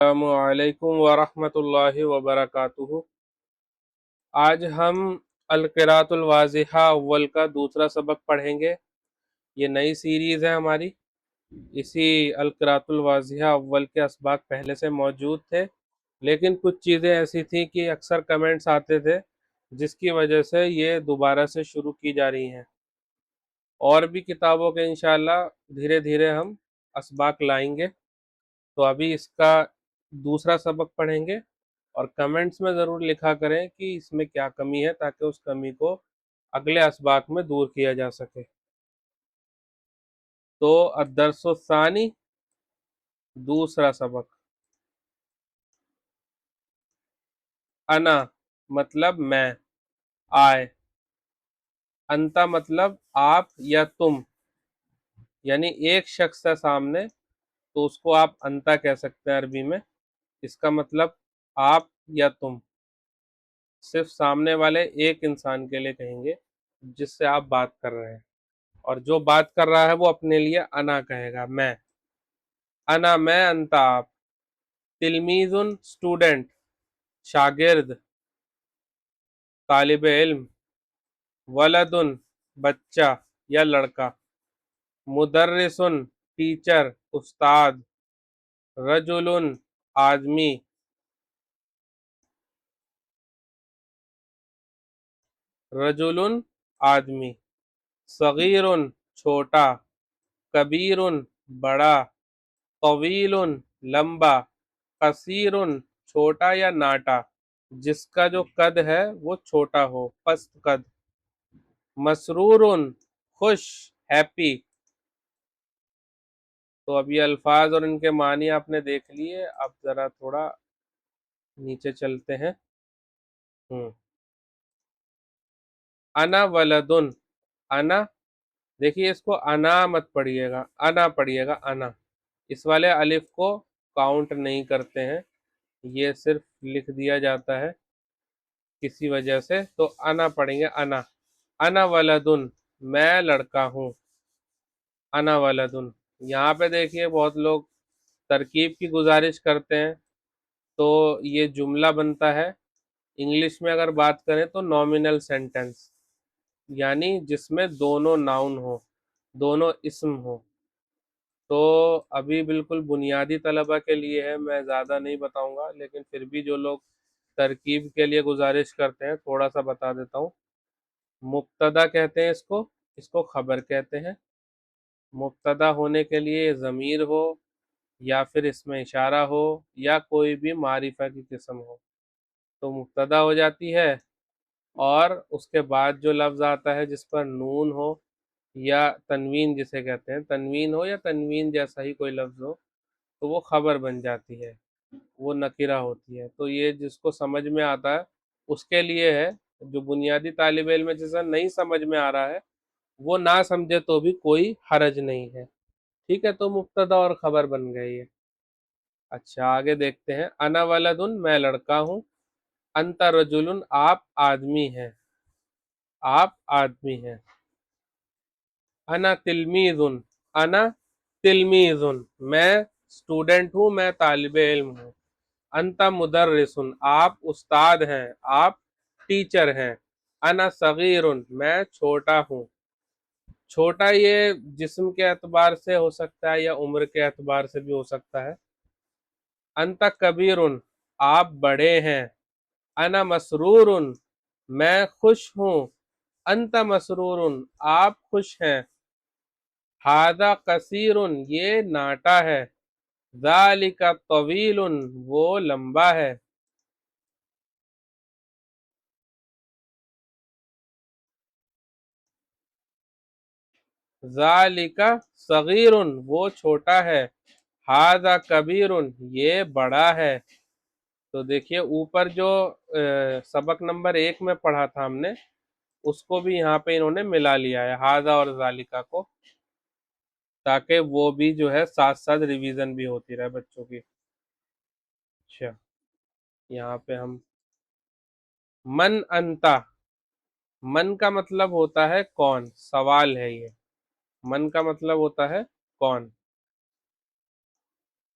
السلام علیکم ورحمۃ اللہ وبرکاتہ۔ آج ہم القراءۃ الواضحہ اول کا دوسرا سبق پڑھیں گے۔ یہ نئی سیریز ہے ہماری۔ اسی القراءۃ الواضحہ اول کے اسباق پہلے سے موجود تھے، لیکن کچھ چیزیں ایسی تھیں کہ اکثر کمنٹس آتے تھے، جس کی وجہ سے یہ دوبارہ سے شروع کی جا رہی ہیں۔ اور بھی کتابوں کے انشاءاللہ دھیرے دھیرے ہم اسباق لائیں گے۔ تو ابھی اس کا دوسرا سبق پڑھیں گے، اور کمنٹس میں ضرور لکھا کریں کہ اس میں کیا کمی ہے، تاکہ اس کمی کو اگلے اسباق میں دور کیا جا سکے۔ تو الدرس الثانی، دوسرا سبق۔ انا مطلب میں، آئے۔ انتا مطلب آپ یا تم، یعنی ایک شخص ہے سامنے تو اس کو آپ انتا کہہ سکتے ہیں عربی میں۔ اس کا مطلب آپ یا تم، صرف سامنے والے ایک انسان کے لیے کہیں گے جس سے آپ بات کر رہے ہیں، اور جو بات کر رہا ہے وہ اپنے لیے انا کہے گا، میں۔ انا میں، انتا آپ۔ تلمیذ اسٹوڈنٹ، شاگرد، طالب علم۔ ولد بچہ یا لڑکا۔ مدرس ٹیچر، استاد۔ رجل آدمی۔ رجل آدمی۔ صغیر چھوٹا۔ کبیر بڑا۔ طویل لمبا۔ قصیر چھوٹا یا ناٹا، جس کا جو قد ہے وہ چھوٹا ہو، پست قد۔ مسرور خوش، ہیپی۔ تو اب یہ الفاظ اور ان کے معنی آپ نے دیکھ لیے، اب ذرا تھوڑا نیچے چلتے ہیں۔ انا ولدن، انا، دیکھیے اس کو انا مت پڑھیے گا، انا پڑھیے گا، انا۔ اس والے الف کو کاؤنٹ نہیں کرتے ہیں، یہ صرف لکھ دیا جاتا ہے کسی وجہ سے، تو انا پڑھیں گے، انا۔ انا ولدن، میں لڑکا ہوں۔ انا ولدن، یہاں پہ دیکھیے بہت لوگ ترکیب کی گزارش کرتے ہیں، تو یہ جملہ بنتا ہے انگلش میں اگر بات کریں تو نومینل سینٹنس، یعنی جس میں دونوں ناؤن ہو، دونوں اسم ہو۔ تو ابھی بالکل بنیادی طلبہ کے لیے ہے، میں زیادہ نہیں بتاؤں گا، لیکن پھر بھی جو لوگ ترکیب کے لیے گزارش کرتے ہیں تھوڑا سا بتا دیتا ہوں۔ مبتدا کہتے ہیں اس کو خبر کہتے ہیں۔ مبتدا ہونے کے لیے ضمیر ہو، یا پھر اس میں اشارہ ہو، یا کوئی بھی معرفہ کی قسم ہو تو مبتدا ہو جاتی ہے، اور اس کے بعد جو لفظ آتا ہے جس پر نون ہو یا تنوین جسے کہتے ہیں، تنوین ہو یا تنوین جیسا ہی کوئی لفظ ہو تو وہ خبر بن جاتی ہے، وہ نکرہ ہوتی ہے۔ تو یہ جس کو سمجھ میں آتا ہے اس کے لیے ہے، جو بنیادی طالب علم ہے جسے نہیں سمجھ میں آ رہا ہے وہ نہ سمجھے تو بھی کوئی حرج نہیں ہے، ٹھیک ہے۔ تو مبتدا اور خبر بن گئی ہے۔ اچھا آگے دیکھتے ہیں۔ انا ولدن، میں لڑکا ہوں۔ انت رجل، آپ آدمی ہیں، آپ آدمی ہیں۔ انا تلمیذ، انا تلمیذ، میں اسٹوڈنٹ ہوں، میں طالب علم ہوں۔ انت مدرس، آپ استاد ہیں، آپ ٹیچر ہیں۔ انا صغیر، میں چھوٹا ہوں۔ چھوٹا یہ جسم کے اعتبار سے ہو سکتا ہے یا عمر کے اعتبار سے بھی ہو سکتا ہے۔ انت کبیر، آپ بڑے ہیں۔ انا مسرور، میں خوش ہوں۔ انت مسرور، آپ خوش ہیں۔ ھذا قصیر، یہ ناٹا ہے۔ ذالک طویل، وہ لمبا ہے۔ ذالک صغیر، وہ چھوٹا ہے۔ ھذا کبیر، یہ بڑا ہے۔ تو دیکھیے اوپر جو سبق نمبر 1 میں پڑھا تھا ہم نے، اس کو بھی یہاں پہ انہوں نے ملا لیا ہے، ھذا اور ذالکہ کو، تاکہ وہ بھی جو ہے ساتھ ساتھ ریویژن بھی ہوتی رہے بچوں کی۔ اچھا یہاں پہ ہم من انتا، من کا مطلب ہوتا ہے کون، سوال ہے یہ۔ من کا مطلب ہوتا ہے کون۔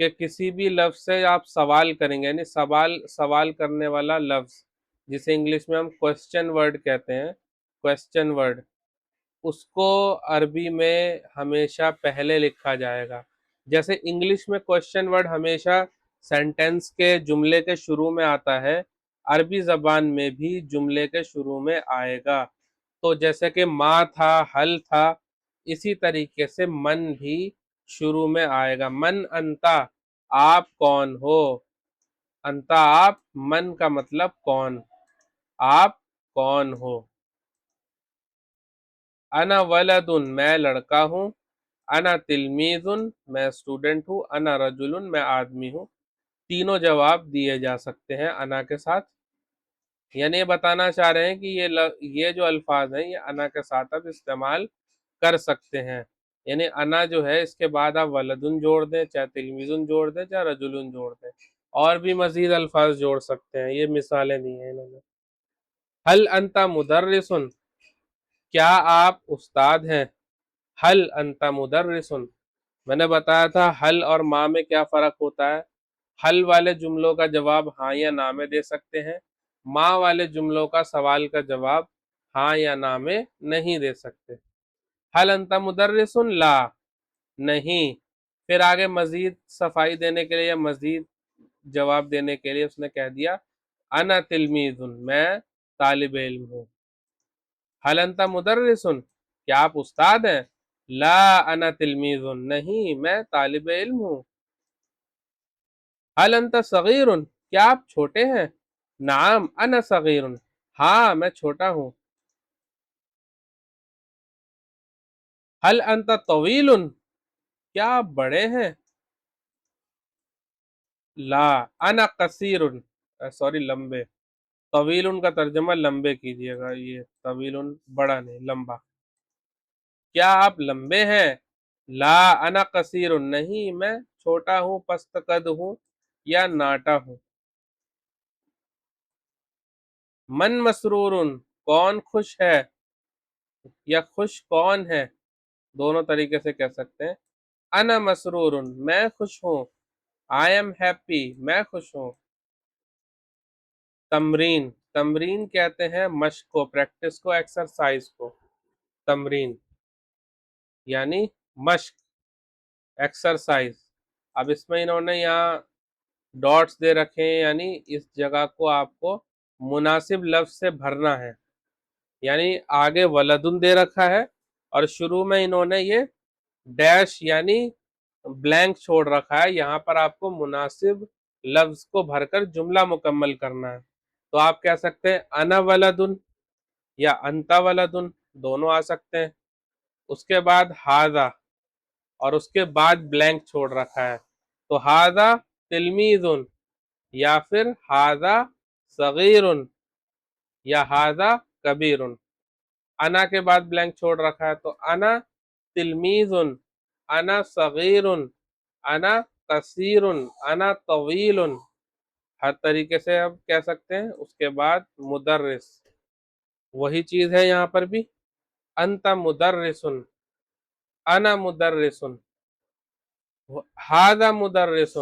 کہ کسی بھی لفظ سے آپ سوال کریں گے، یعنی سوال کرنے والا لفظ جسے انگلش میں ہم کوسچن ورڈ کہتے ہیں، کوسچن ورڈ، اس کو عربی میں ہمیشہ پہلے لکھا جائے گا. جیسے انگلش میں کوسچن ورڈ ہمیشہ سینٹینس کے جملے کے شروع میں آتا ہے، عربی زبان میں بھی جملے کے شروع میں آئے گا. تو جیسے کہ ماں تھا، حل تھا، اسی طریقے سے من بھی شروع میں آئے گا. من انتا، آپ کون ہو، انتا آپ، من کا مطلب کون، آپ کون ہو. انا ولد، میں لڑکا ہوں، انا تلمیذ، میں اسٹوڈنٹ ہوں، انا رجل، میں آدمی ہوں. تینوں جواب دیے جا سکتے ہیں انا کے ساتھ. یعنی یہ بتانا چاہ رہے ہیں کہ یہ جو الفاظ ہیں یہ انا کے ساتھ آپ استعمال کر سکتے ہیں. یعنی انا جو ہے اس کے بعد آپ ولدن جوڑ دیں، چاہے تلمیذن جوڑ دیں، چاہے رجلن جوڑ دیں، اور بھی مزید الفاظ جوڑ سکتے ہیں. یہ مثالیں دی ہیں انہوں نے. حل انت مدرس، کیا آپ استاد ہیں. حل انت مدرس، میں نے بتایا تھا حل اور ما میں کیا فرق ہوتا ہے. حل والے جملوں کا جواب ہاں یا نہ میں دے سکتے ہیں، ما والے جملوں کا سوال کا جواب ہاں یا نہ میں نہیں دے سکتے. حل انت مدرس، لا، نہیں. پھر آگے مزید صفائی دینے کے لیے یا مزید جواب دینے کے لیے اس نے کہہ دیا انا تلمیذ، میں طالب علم ہوں. حل انت مدرس، کیا آپ استاد ہیں. لا انا تلمیذ، نہیں میں طالب علم ہوں. حل انت صغیر، کیا آپ چھوٹے ہیں. نعم انا صغیر، ہاں میں چھوٹا ہوں. حل انت طویل، کیا آپ بڑے ہیں. لا انا قصیر، سوری لمبے. طویل کا ترجمہ لمبے کیجئے گا، یہ طویل بڑا نہیں، لمبا. کیا آپ لمبے ہیں. لا انا قصیر، نہیں میں چھوٹا ہوں، پست قد ہوں یا ناٹا ہوں. من مسرور، کون خوش ہے یا خوش کون ہے، دونوں طریقے سے کہہ سکتے ہیں. انا مسرور، میں خوش ہوں. I am happy، میں خوش ہوں. تمرین، تمرین کہتے ہیں مشق کو، پریکٹس کو، ایکسرسائز کو. تمرین یعنی مشق، ایکسرسائز. اب اس میں انہوں نے یہاں ڈاٹس دے رکھے ہیں، یعنی اس جگہ کو آپ کو مناسب لفظ سے بھرنا ہے. یعنی آگے ولدن دے رکھا ہے اور شروع میں انہوں نے یہ ڈیش یعنی بلینک چھوڑ رکھا ہے. یہاں پر آپ کو مناسب لفظ کو بھر کر جملہ مکمل کرنا ہے. تو آپ کہہ سکتے ہیں انا ولدن یا انتا ولدن، دونوں آ سکتے ہیں. اس کے بعد ہاذا، اور اس کے بعد بلینک چھوڑ رکھا ہے، تو ہاذا تلمیذ یا پھر ہاذا صغیر یا ہاذا کبیر. انا کے بعد بلینک چھوڑ رکھا ہے، تو انا تلمیذ، انا صغیر، انا قصیر، انا طویل. ہر طریقے سے آپ کہہ سکتے ہیں. اس کے بعد مدرس، وہی چیز ہے یہاں پر بھی. انت مدرس، انا مدرس، ھذا مدرس،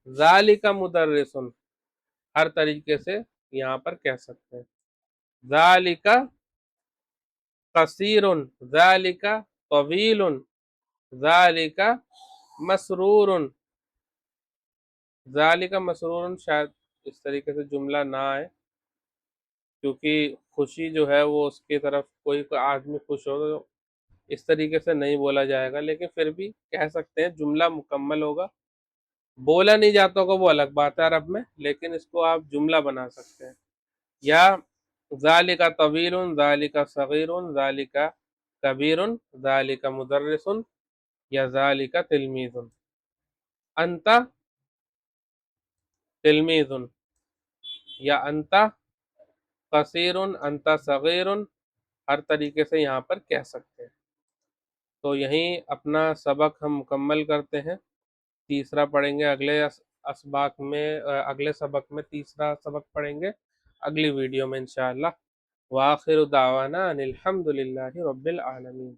ذالک مدرس. ہر طریقے سے یہاں پر کہہ سکتے ہیں. ذالک قصیر، ذالک طویل، ذالک مسرور. ذالک مسرور شاید اس طریقے سے جملہ نہ آئے، کیونکہ خوشی جو ہے وہ اس کی طرف کوئی آدمی خوش ہو تو اس طریقے سے نہیں بولا جائے گا، لیکن پھر بھی کہہ سکتے ہیں جملہ مکمل ہوگا. بولا نہیں جاتا ہوگا وہ الگ بات ہے عرب میں، لیکن اس کو آپ جملہ بنا سکتے ہیں. یا ذالک طویل، ذالک صغیر، ذالک کبیر، ذالک مدرس یا ذالک تلمیذ. انت تلمیذ یا انت قصیر، انت صغیر، ہر طریقے سے یہاں پر کہہ سکتے ہیں. تو یہیں اپنا سبق ہم مکمل کرتے ہیں. تیسرا پڑھیں گے اگلے اسباق میں، اگلے سبق میں تیسرا سبق پڑھیں گے اگلی ویڈیو میں انشاءاللہ. وآخر دعوانا ان الحمد للہ رب العالمین.